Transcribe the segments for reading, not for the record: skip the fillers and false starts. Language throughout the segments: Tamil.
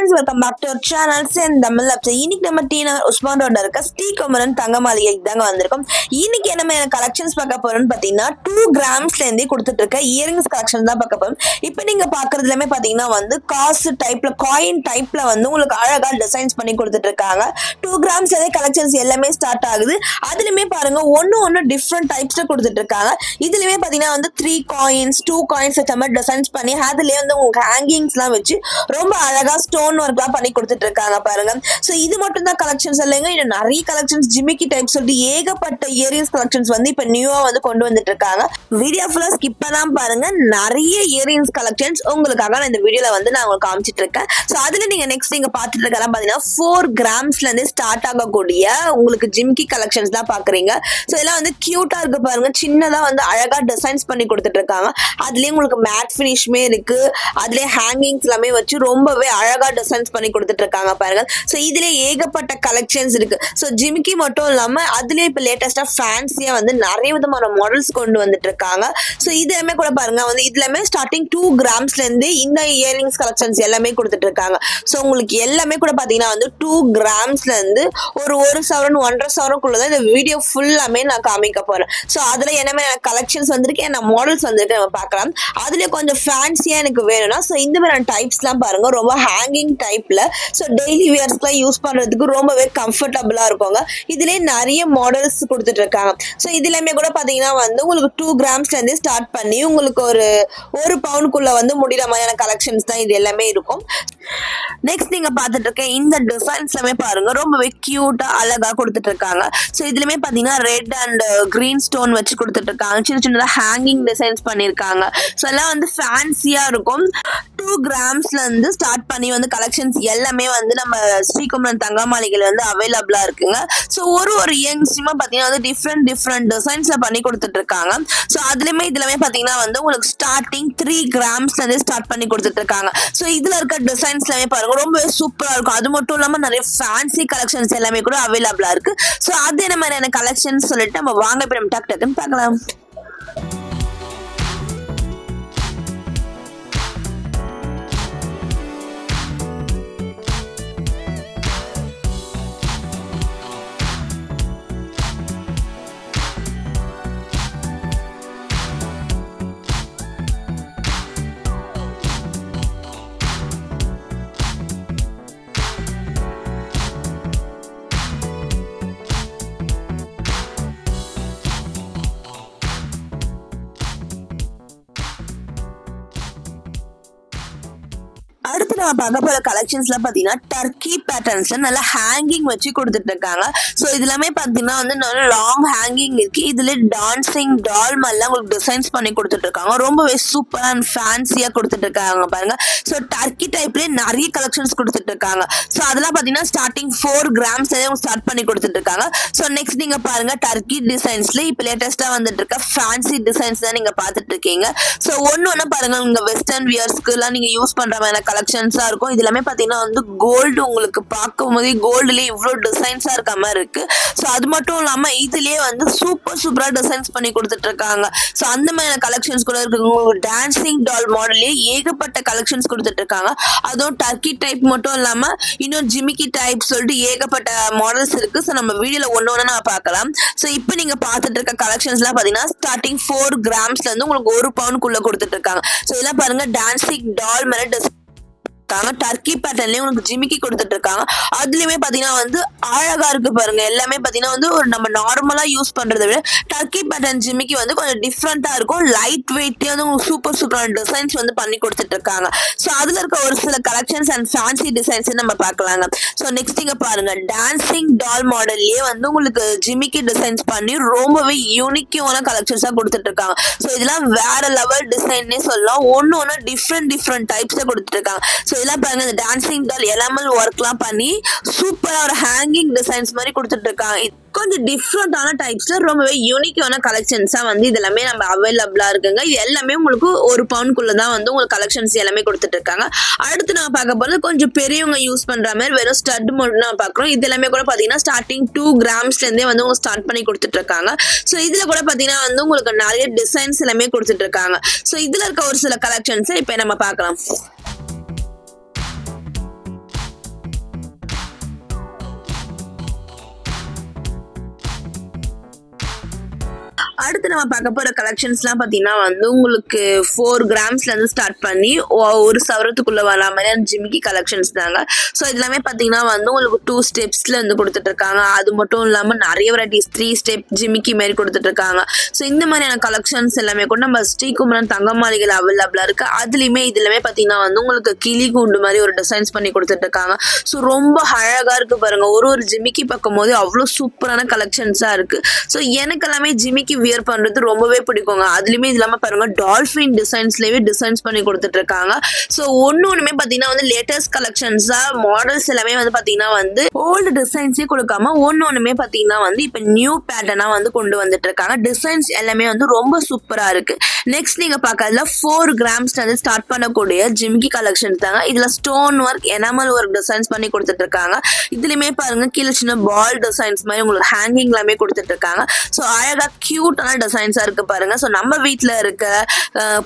friends, welcome back to our channel Sen Tamil Labs. இன்னைக்கு நம்ம டி நகர் உஸ்மான் ரோட்ல இருக்க ஸ்ரீ குமரன் தங்க மாளிகைக்கு தாங்க வந்திருக்கோம். இன்னைக்கு என்ன கலெக்ஷன்ஸ் பார்க்க போறோம்னு பாத்தீங்கன்னா 2 கிராம்ஸ்ல இருந்தே கொடுத்துட்டு இருக்க இயரிங்ஸ் கலெக்ஷன் தான் பார்க்க போறோம். இப்போ நீங்க பாக்குறதுலமே பாத்தீங்கன்னா வந்து காசு டைப்ல காயின் டைப்ல வந்து உங்களுக்கு அழகா டிசைன்ஸ் பண்ணி கொடுத்துட்டு இருக்காங்க. 2 கிராம்ஸ்ல இருந்தே கலெக்ஷன்ஸ் எல்லாமே ஸ்டார்ட் ஆகுது. அதுலயுமே பாருங்க ஒன்னு டிஃபரண்ட் டைப்ஸ்ல கொடுத்துட்டு இருக்காங்க. இதுலயுமே பாத்தீங்கன்னா வந்து 3 காயின்ஸ் 2 காயின்ஸ் வச்ச மாதிரி டிசைன்ஸ் பண்ணி அதுலயே வந்து உங்களுக்கு ஹேங்கிங்ஸ்லாம் வச்சு ரொம்ப அழகா ஸ்டோன் ஒர்க்லாம் பண்ணி கொடுத்துட்டு இருக்காங்க பாருங்க. சோ இது மட்டும் தான் கலெக்ஷன்ஸ் இல்லைங்க, இன்னும் நிறைய கலெக்ஷன்ஸ் ஜிமிக்கி டைப் சொல்லிட்டு ஏகப்பட்ட இயரிங்ஸ் கலெக்ஷன்ஸ் வந்து இப்ப நியூவா வந்து கொண்டு வந்துட்டு இருக்காங்க. வீடியோ ஃபுல்லா ஸ்கிப் பண்ணாம பாருங்க, நிறைய இயரிங்ஸ் கலெக்ஷன்ஸ் உங்களுக்காக நான் இந்த வீடியோல வந்து நான் உங்களுக்கு காமிச்சிட்டு இருக்கேன். சோ அதுல நீங்க நெக்ஸ்ட் நீங்க பாத்துட்டு இருக்கலாம் பாத்தீங்கன்னா 4 கிராம்ஸ்ல இருந்து ஸ்டார்ட் ஆகக்கூடிய உங்களுக்கு ஜிமிக்கி கலெக்ஷன்ஸ் தான் பாக்குறீங்க. சோ இதெல்லாம் வந்து கியூட்டா இருக்கு பாருங்க, சின்னதா வந்து அழகா டிசைன்ஸ் பண்ணி கொடுத்துட்டு இருக்காங்க. அதுலயே உங்களுக்கு மேட் ஃபினிஷ்மே இருக்கு, அதுலயே ஹேங்கிங்ஸ் எல்லாமே வச்சு ரொம்பவே அழகா டிசைன்ஸ் பண்ணி கொடுத்துட்டு இருக்காங்க பாருங்க. சோ இதுல ஏகப்பட்ட கலெக்ஷன்ஸ் இருக்கு. சோ ஜிமிக்கி மட்டும் இல்லாம அதுலயே இப்ப லேட்டஸ்டா ஃபேன்சியா வந்து நிறைய விதமான மாடல்ஸ் கொண்டு வந்துட்டு இருக்காங்க. சோ இதுலயுமே கூட பாருங்க வந்து இதுலயுமே ஸ்டார்டிங் 2 கிராம்ஸ்ல இருந்து இந்த இயரிங்ஸ் கலெக்ஷன்ஸ் எல்லாமே கொடுத்துட்டு இருக்காங்க. சோ உங்களுக்கு எல்லாமே கூட பாத்தீங்கன்னா வந்து 2 கிராம்ஸ்ல இருந்து ஒரு 1 சவரன் 1.5 சவரனுக்குள்ளதான் இந்த வீடியோ ஃபுல்லாமே நான் காமிக்க போறேன். சோ அதுல என்னமே கலெக்ஷன்ஸ் வந்திருக்கு, என்ன மாடல்ஸ் வந்திருக்கு நம்ம பார்க்கலாம். அதுல கொஞ்சம் ஃபேன்சியா எனக்கு வேணும்னா சோ இந்த மாதிரி டைப்ஸ் எல்லாம் பாருங்க, ரொம்ப ஹேங்கிங் டைப்ல. சோ டெய்லி வியர்ஸ்லாம் யூஸ் பண்றதுக்கு ரொம்பவே கம்ஃபர்டபுளா இருக்குங்க. இதுலயே நிறைய மாடல்ஸ் கொடுத்துட்டு இருக்காங்க. சோ இதுலயுமே கூட பாத்தீங்கன்னா வந்து உங்களுக்கு 2 கிராம்ஸ்ல இருந்து ஸ்டார்ட் பண்ணி உங்களுக்கு ஒரு பவுனுக்குள்ள வந்து முடிகிற மாதிரியான கலெக்ஷன்ஸ் தான் இது எல்லாமே இருக்கும். நெக்ஸ்ட் நீங்க பாத்துட்டு இருக்க இந்த டிசைன்ஸ் எல்லாமே பாருங்க, ரொம்பவே கியூட்டா அழகா கொடுத்துட்டு இருக்காங்க. சோ இதுலயுமே பாத்தீங்கன்னா ரெட் அண்ட் கிரீன் ஸ்டோன் வச்சு கொடுத்துட்டு இருக்காங்க. சின்ன சின்னதா ஹேங்கிங் டிசைன்ஸ் பண்ணிருக்காங்க. சோ எல்லாம் வந்து ஃபேன்சியா இருக்கும். 2 கிராம்ஸ்ல இருந்து ஸ்டார்ட் பண்ணி வந்து கலெக்ஷன்ஸ் எல்லாமே வந்து நம்ம ஸ்ரீகுமரன் தங்க மாளிகையில வந்து அவைலபிளா இருக்குங்க. சோ ஒரு இயங்ஸ்மா பாத்தீங்கன்னா வந்து டிஃப்ரெண்ட் டிசைன்ஸ்ல பண்ணி கொடுத்துட்டு இருக்காங்க. சோ அதுலயுமே இதுலமே பாத்தீங்கன்னா வந்து உங்களுக்கு ஸ்டார்டிங் 3 கிராம்ஸ்ல இருந்து ஸ்டார்ட் பண்ணி கொடுத்துட்டு இருக்காங்க. சோ இதுல இருக்க டிசைன்ஸ் எல்லாமே பாருங்க ரொம்பவே சூப்பரா இருக்கும். அது மட்டும் இல்லாம நிறைய ஃபேன்சி கலெக்ஷன்ஸ் எல்லாமே கூட அவைலபிளா இருக்கு. சோ அது என்ன மாதிரியான கலெக்ஷன்ஸ் சொல்லிட்டு நம்ம வாங்க இப்ப நம்ம டக்குன்னு பார்க்கலாம். அடுத்து நம்ம பார்க்க போற கலெக்ஷன்ஸ்ல பாத்தீங்கன்னா டர்க்கி பேட்டர்ன்ஸ்ல நல்ல ஹேங்கிங் வச்சு கொடுத்துட்டு இருக்காங்க. சோ இதுலமே பாத்தீங்கன்னா வந்து நல்ல லாங் ஹேங்கிங் இருக்கு. இதுல டான்சிங் டால் மாதிரிலாம் உங்களுக்கு டிசைன்ஸ் பண்ணி கொடுத்துட்டு இருக்காங்க. ரொம்பவே சூப்பரா அண்ட் ஃபேன்சியா கொடுத்துட்டு இருக்காங்க பாருங்க. சோ டர்க்கி டைப்லயே நிறைய கலெக்ஷன்ஸ் கொடுத்துட்டு இருக்காங்க. சோ அதெல்லாம் பாத்தீங்கன்னா ஸ்டார்டிங் 4 கிராம்ஸ் ஸ்டார்ட் பண்ணி கொடுத்துட்டு இருக்காங்க. சோ நெக்ஸ்ட் நீங்க பாருங்க டர்க்கி டிசைன்ஸ்ல இப்ப லேட்டஸ்டா வந்துட்டு இருக்க ஃபேன்சி டிசைன்ஸ் தான் நீங்க பாத்துட்டு இருக்கீங்க. சோ ஒன்னு பாருங்க, உங்க வெஸ்டர்ன் வியர்ஸ்க்கு எல்லாம் நீங்க யூஸ் பண்ற மாதிரி கலெக்ஷன்ஸா இருக்கும். இது எல்லாமே பாத்தீங்கன்னா வந்து கோல்டு, உங்களுக்கு பார்க்கும் போதே கோல்டுலயே இவ்வளவு டிசைன்ஸா இருக்க மாதிரி இருக்கு. சோ அது மட்டும் இல்லாம இதுலயே வந்து சூப்பரா டிசைன்ஸ் பண்ணி கொடுத்துட்டு இருக்காங்க. சோ அந்த மாதிரி கலெக்ஷன்ஸ் கூட இருக்கு. டான்சிங் டால் மாடல்லயே ஏகப்பட்ட கலெக்ஷன்ஸ் கொடுத்துட்டு இருக்காங்க. அதுவும் டர்க்கி டைப் மட்டும் இல்லாம இன்னும் ஜிமிக்கி டைப் சொல்லிட்டு ஏகப்பட்ட மாடல்ஸ் இருக்கு. சோ நம்ம வீடியோல ஒன்னு நம்ம பார்க்கலாம். சோ இப்போ நீங்க பாத்துட்டு இருக்க கலெக்ஷன்ஸ் எல்லாம் பாத்தீங்கன்னா ஸ்டார்டிங் 4 கிராம்ஸ்ல இருந்து உங்களுக்கு 1 பவுனுக்குள்ள கொடுத்துட்டு இருக்காங்க. சோ இதெல்லாம் பாருங்க டான்சிங் டால் மாதிரி டர்க்கி பேட்டர்ன்லயே உங்களுக்கு ஜிமிக்கி கொடுத்துட்டு இருக்காங்க. அதுலயுமே பாத்தீங்கன்னா வந்து அழகா இருக்கு பாருங்க. எல்லாமே பாத்தீங்கன்னா வந்து ஒரு நம்ம நார்மலா யூஸ் பண்றதை விட டர்க்கி பேட்டர்ன் ஜிமிக்கி வந்து கொஞ்சம் டிஃப்ரெண்டா இருக்கும். லைட் வெயிட்லயே வந்து உங்களுக்கு சூப்பரான டிசைன்ஸ் வந்து பண்ணி கொடுத்துட்டு இருக்காங்க. சோ அதுல இருக்க ஒரு சில கலெக்ஷன்ஸ் அண்ட் ஃபேன்சி டிசைன்ஸ் நம்ம பார்க்கலாங்க. சோ நெக்ஸ்ட் இங்க பாருங்க டான்சிங் டால் மாடல்லயே வந்து உங்களுக்கு ஜிமிக்கி டிசைன்ஸ் பண்ணி ரொம்பவே யூனிக்கான கலெக்ஷன்ஸா கொடுத்துட்டு இருக்காங்க. சோ இதெல்லாம் வேற லெவல் டிசைன்னே சொல்லலாம். ஒன்னு டிஃப்ரெண்ட் டைப்ஸ்ல கொடுத்துட்டு இருக்காங்க. சோ இதெல்லாம் பாருங்க, இந்த டான்சிங் டால் எலாமல் ஒர்க்லாம் பண்ணி சூப்பரா ஒரு ஹேங்கிங் டிசைன்ஸ் மாதிரி கொடுத்துட்டு இருக்காங்க. கொஞ்சம் டிஃப்ரெண்டான டைப்ஸ்ல ரொம்பவே யூனிக்கான கலெக்ஷன்ஸா வந்து இது எல்லாமே நம்ம அவைலபிளா இருக்குங்க. இது எல்லாமே உங்களுக்கு 1 பவுனுக்குள்ளதான் வந்து உங்களுக்கு கலெக்ஷன்ஸ் எல்லாமே கொடுத்துட்டு இருக்காங்க. அடுத்து நம்ம பார்க்க போறது கொஞ்சம் பெரியவங்க யூஸ் பண்ற மாதிரி வெறும் ஸ்டட் மட்டும் நம்ம பாக்குறோம். இது எல்லாமே கூட பாத்தீங்கன்னா ஸ்டார்டிங் 2 கிராம்ஸ்ல இருந்தே வந்து உங்களுக்கு ஸ்டார்ட் பண்ணி கொடுத்துட்டு இருக்காங்க. சோ இதுல கூட பாத்தீங்கன்னா வந்து உங்களுக்கு நிறைய டிசைன்ஸ் எல்லாமே கொடுத்துட்டு இருக்காங்க. சோ இதுல இருக்க ஒரு சில கலெக்ஷன்ஸ் இப்ப நம்ம பார்க்கலாம். அடுத்து நம்ம பார்க்க போற கலெக்ஷன்ஸ்லாம் பாத்தீங்கன்னா வந்து உங்களுக்கு 4 கிராம்ஸ்ல இருந்து ஸ்டார்ட் பண்ணி ஒரு சவரத்துக்குள்ள வர மாதிரியான ஜிமிக்கி கலெக்ஷன்ஸ் தாங்க. ஸோ இதெல்லாமே பாத்தீங்கன்னா வந்து உங்களுக்கு 2 ஸ்டெப்ஸ்ல இருந்து கொடுத்துட்டு இருக்காங்க. அது மட்டும் இல்லாம நிறைய வெரைட்டிஸ் 3 ஸ்டெப் ஜிமிக்கி மாதிரி கொடுத்துட்டு இருக்காங்க. ஸோ இந்த மாதிரியான கலெக்ஷன்ஸ் எல்லாமே கூட நம்ம ஸ்ரீகுமரன் தங்க மாளிகையில் அவைலபிளா இருக்கு. அதுலயுமே இதுலமே பாத்தீங்கன்னா வந்து உங்களுக்கு கிளி கூண்டு மாதிரி ஒரு டிசைன்ஸ் பண்ணி கொடுத்துட்டு இருக்காங்க. ஸோ ரொம்ப அழகா இருக்கு பாருங்க. ஒரு ஜிமிக்கி பார்க்கும் போது அவ்வளோ சூப்பரான கலெக்ஷன்ஸா இருக்கு. ஸோ எனக்கு எல்லாமே ஜிமிக்கி வியர் பண்றது ரொம்பவே பிடிக்குங்க. அதுலயுமே இல்லாம பாருங்க டால்ஃபின் டிசைன்ஸ்லயே டிசைன்ஸ் பண்ணி கொடுத்துட்டு இருக்காங்க. ஸோ ஒண்ணுமே பாத்தீங்கன்னா வந்து லேட்டஸ்ட் கலெக்ஷன்ஸா மாடல்ஸ் எல்லாமே வந்து பாத்தீங்கன்னா வந்து ஓல்டு டிசைன்ஸே கொடுக்காம ஒண்ணுமே பாத்தீங்கன்னா வந்து இப்ப நியூ பேட்டர்னா வந்து கொண்டு வந்துட்டு இருக்காங்க. டிசைன்ஸ் எல்லாமே வந்து ரொம்ப சூப்பரா இருக்கு. நெக்ஸ்ட் நீங்க பாக்கிறதுல 4 கிராம்ஸ்ல இருந்து ஸ்டார்ட் பண்ணக்கூடிய ஜிமிக்கி கலெக்ஷன்ஸ் தாங்க. இதுல stone work enamel work designs பண்ணி கொடுத்துட்டு இருக்காங்க. இதுலயுமே பாருங்க கீழே சின்ன பால் டிசைன்ஸ் மாதிரி உங்களுக்கு ஹேங்கிங் எல்லாமே கொடுத்துட்டு இருக்காங்க. ஸோ அழகா கியூட்டான டிசைன்ஸா இருக்கு பாருங்க. ஸோ நம்ம வீட்டுல இருக்க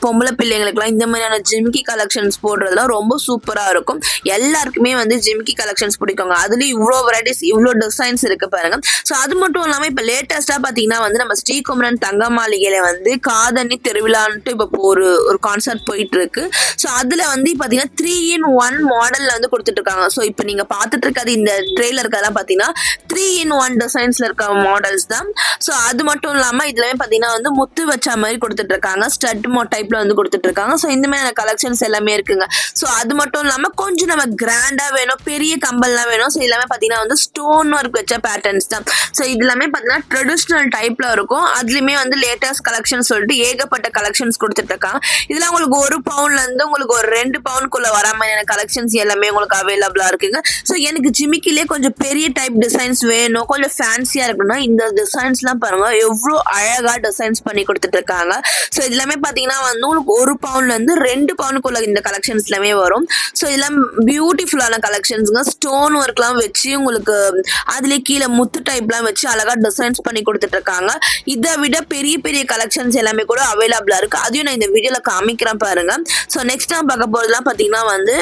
பொம்பளை பிள்ளைங்களுக்குலாம் இந்த மாதிரியான ஜிமிக்கி கலெக்ஷன்ஸ் போடுறதுலாம் ரொம்ப சூப்பரா இருக்கும். எல்லாருக்குமே வந்து ஜிமிக்கி கலெக்ஷன்ஸ் பிடிக்குங்க. அதுலயும் இவ்வளோ வெரைட்டிஸ் இவ்வளோ டிசைன்ஸ் இருக்கு பாருங்க. ஸோ அது மட்டும் இல்லாம இப்ப லேட்டஸ்டா பாத்தீங்கன்னா வந்து நம்ம ஸ்ரீகுமரன் தங்க மாளிகையில வந்து காதணி திருவிழான்ட்டு இப்ப ஒரு கான்செர்ட் போயிட்டு இருக்கு. ஸோ அதுல வந்து பாத்தீங்கன்னா 3-in-1 மாடல்ல வந்து கொடுத்துட்டு இருக்காங்க. ஸோ இப்ப நீங்க பாத்துட்டு இருக்காது இந்த ட்ரெய்லருக்கெல்லாம் பாத்தீங்கன்னா 3-in-1 டிசைன்ஸ்ல இருக்க மாடல்ஸ் தான். ஸோ அது மட்டும் இல்லாம இதுலமே பாத்தீங்கன்னா வந்து முத்து வச்ச மாதிரி கொடுத்துட்டு இருக்காங்க. ஸ்டட் டைப்ல வந்து கொடுத்துட்டு இருக்காங்க. ஸோ இந்த மாதிரி கலெக்ஷன்ஸ் எல்லாமே இருக்குங்க. ஸோ அது மட்டும் இல்லாம கொஞ்சம் நம்ம கிராண்டா வேணும், பெரிய கம்பல்லாம் வேணும். ஸோ எல்லாமே பாத்தீங்கன்னா வந்து ஸ்டோன் ஒர்க் வச்ச பேட்டர்ன்ஸ் தான். ஸோ இது எல்லாமே பாத்தீங்கன்னா ட்ரெடிஷனல் டைப்ல இருக்கும். அதுலயுமே வந்து லேட்டஸ்ட் கலெக்ஷன் சொல்லிட்டு ஏகப்பட்ட கலெக்ஷன்ஸ் கொடுத்துட்டு இருக்காங்க. இதுல உங்களுக்கு 1 பவுன்ல இருந்து உங்களுக்கு ஒரு 2 பவுனுக்குள்ள வர மாதிரியான கலெக்ஷன்ஸ் எல்லாமே உங்களுக்கு அவைலபிளா இருக்குங்க. ஸோ எனக்கு ஜிமிக்கிலே கொஞ்சம் பெரிய டைப் டிசைன்ஸ் வேணும், கொஞ்சம் ஃபேன்சியா இருக்கணும்னா இந்த டிசைன்ஸ் எல்லாம் பாருங்க எவ்வளவு அழகா டிசைன்ஸ் பண்ணி கொடுத்துட்டு இருக்காங்க. ஸோ இது எல்லாமே பாத்தீங்கன்னா வந்து உங்களுக்கு 1 பவுன்ல இருந்து 2 பவுனுக்குள்ள இந்த கலெக்ஷன்ஸ் எல்லாமே வரும். ஸோ இதெல்லாம் பியூட்டிஃபுல்லான கலெக்ஷன்ஸ்ங்க. ஸ்டோன் ஒர்க்லாம் வச்சு உங்களுக்கு அதுல கீழே முத்து டைப்லாம் வச்சு அழகா டிசைன்ஸ் பண்ணி கொடுத்துட்டு இருக்காங்க. இதை விட பெரிய பெரிய கலெக்ஷன்ஸ் எல்லாமே கூட அவைலபிளா இருக்கு. அதையும் நான் இந்த வீடியோல காமிக்கிறேன் பாருங்க. ஸோ நெக்ஸ்ட் நான் பார்க்க போறதுலாம் பாத்தீங்கன்னா வந்து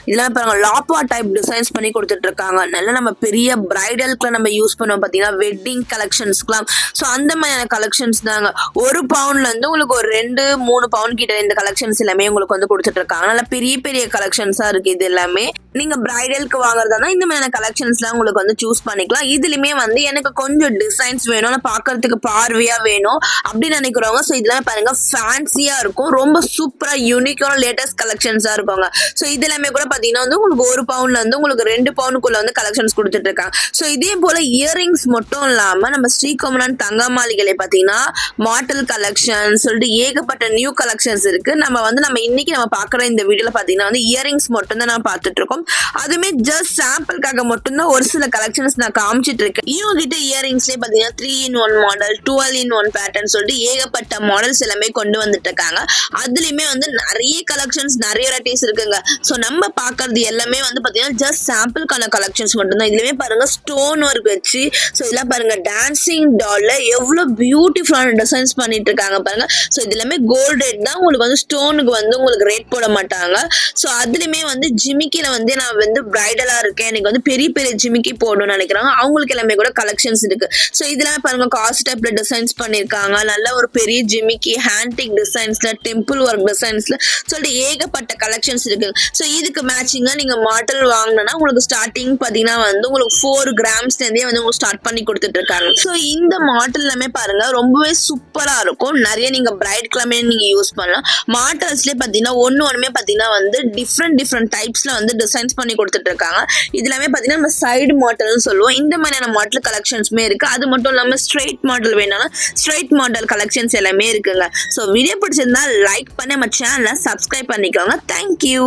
இதெல்லாம் பாருங்க லாப்பா டைப் டிசைன்ஸ் பண்ணி கொடுத்துட்டு இருக்காங்க. நல்லா நம்ம பெரிய பிரைடலுக்குலாம் நம்ம யூஸ் பண்ணுவோம் பாத்தீங்கன்னா வெட்டிங் கலெக்ஷன்ஸ்க்குலாம். ஸோ அந்த மாதிரியான கலெக்ஷன்ஸ் தாங்க. 1 பவுன்ல இருந்து உங்களுக்கு ஒரு 2-3 பவுன் கிட்ட இந்த கலெக்ஷன்ஸ் எல்லாமே உங்களுக்கு வந்து கொடுத்துட்டு இருக்காங்க. நல்லா பெரிய பெரிய கலெக்ஷன்ஸா இருக்கு. இது எல்லாமே நீங்க பிரைடலுக்கு வாங்குறதா இந்த மாதிரியான கலெக்ஷன்ஸ் எல்லாம் உங்களுக்கு வந்து சூஸ் பண்ணிக்கலாம். இதுலயுமே வந்து எனக்கு கொஞ்சம் டிசைன்ஸ் வேணும், நான் பாக்குறதுக்கு பார்வையா வேணும் அப்படின்னு நினைக்கிறவங்க ஸோ இதெல்லாம் பாருங்க ஃபேன்சியா இருக்கும். ரொம்ப சூப்பரா யூனிக்கான லேட்டஸ்ட் கலெக்ஷன்ஸா இருக்குங்க. ஸோ இது எல்லாமே கூட பாத்தீங்கன்னா வந்து உங்களுக்கு 1 பவுன்ல இருந்து உங்களுக்கு 2 பவுனுக்குள்ள வந்து கலெக்ஷன்ஸ் கொடுத்துட்டு இருக்காங்க. ஸோ இதே போல இயரிங்ஸ் மட்டும் இல்லாம நம்ம ஸ்ரீகுமரன் தங்க மாளிகையில பாத்தீங்கன்னா மாடல் கலெக்ஷன் சொல்லிட்டு ஏகப்பட்ட நியூ கலெக்ஷன்ஸ் இருக்கு. நம்ம இன்னைக்கு நம்ம பாக்குற இந்த வீடியோல பாத்தீங்கன்னா வந்து இயரிங்ஸ் மட்டும் தான் நான் பாத்துட்டு இருக்கோம். அதுமே ஜஸ்ட் சாம்பிளுக்காக மட்டும்தான் ஒரு சில கலெக்ஷன்ஸ் நான் காமிச்சிட்டு இருக்கேன். இவங்க கிட்ட இயரிங்ஸ்லேயே பாத்தீங்கன்னா 3-in-1 மாடல், 12-in-1 பேட்டர்ன் சொல்லிட்டு ஏகப்பட்ட மாடல்ஸ் எல்லாமே கொண்டு வந்துட்டு இருக்காங்க. அதுலயுமே வந்து நிறைய கலெக்ஷன்ஸ் நிறைய வெரைட்டிஸ் இருக்குங்க. ஸோ நம்ம பாக்குறது எல்லாமே வந்து பாத்தீங்கன்னா ஜஸ்ட் சாம்பிளுக்கான கலெக்ஷன்ஸ் மட்டும்தான். இதுலயுமே பாருங்க ஸ்டோன் ஒர்க் வச்சு ஸோ இதெல்லாம் பாருங்க டான்சிங் டால்ல எவ்வளவு பியூட்டிஃபுல்லான டிசைன்ஸ் பண்ணிட்டு இருக்காங்க பாருங்க. ஸோ இது எல்லாமே கோல்ட் ரேட் தான். உங்களுக்கு வந்து ஸ்டோனுக்கு வந்து உங்களுக்கு ரேட் போட மாட்டாங்க. ஸோ அதுலயுமே வந்து ஜிமிக்கில வந்து நான் வந்து பிரைடலா இருக்கேன், எனக்கு வந்து பெரிய பெரிய ஜிமிக்கி போடணும்னு நினைக்கிறாங்க, அவங்களுக்கு எல்லாமே கூட கலெக்ஷன்ஸ் இருக்கு. ஸோ இதெல்லாம் பாருங்க காஸ்ட் டைப்ல டிசைன்ஸ் பண்ணிருக்காங்க. நல்ல ஒரு பெரிய ஜிமிக்கி ஹேண்டிக் டிசைன்ஸ்ல டெம்பிள் ஒர்க் டிசைன்ஸ்ல சொல்லிட்டு ஏகப்பட்ட கலெக்ஷன்ஸ் இருக்கு. ஸோ இதுக்கு மேட்சிங்கா நீங்க மாடல் வாங்கினா உங்களுக்கு ஸ்டார்டிங் பாத்தீங்கன்னா வந்து உங்களுக்கு 4 கிராம்ஸ்ல இருந்தே வந்து உங்களுக்கு ஸ்டார்ட் பண்ணி கொடுத்துட்டு இருக்காங்க. ஸோ இந்த மாடல் எல்லாமே பாருங்க ரொம்பவே சூப்பரா இருக்கும். நிறைய நீங்க பிரைட் எல்லாமே நீங்க யூஸ் பண்ணலாம். மாடல்ஸ்லயே பாத்தீங்கன்னா ஒண்ணுமே பாத்தீங்கன்னா வந்து டிஃப்ரெண்ட் டைப்ஸ்ல வந்து டிசைன்ஸ் பண்ணி கொடுத்துட்டு இருக்காங்க. இது எல்லாமே பாத்தீங்கன்னா நம்ம சைடு மாடல்னு சொல்லுவோம். இந்த மாதிரியான மாடல் கலெக்ஷன்ஸ்மே இருக்கு. அது மட்டும் இல்லாம ஸ்ட்ரெயிட் மாடல் வேணாலும் ஸ்ட்ரெயிட் மாடல் கலெக்ஷன்ஸ் எல்லாமே இருக்குங்க. ஸோ வீடியோ பிடிச்சிருந்தா லைக் பண்ணி நம்ம சேனலை சப்ஸ்கிரைப் பண்ணிக்கோங்க. தேங்க்யூ.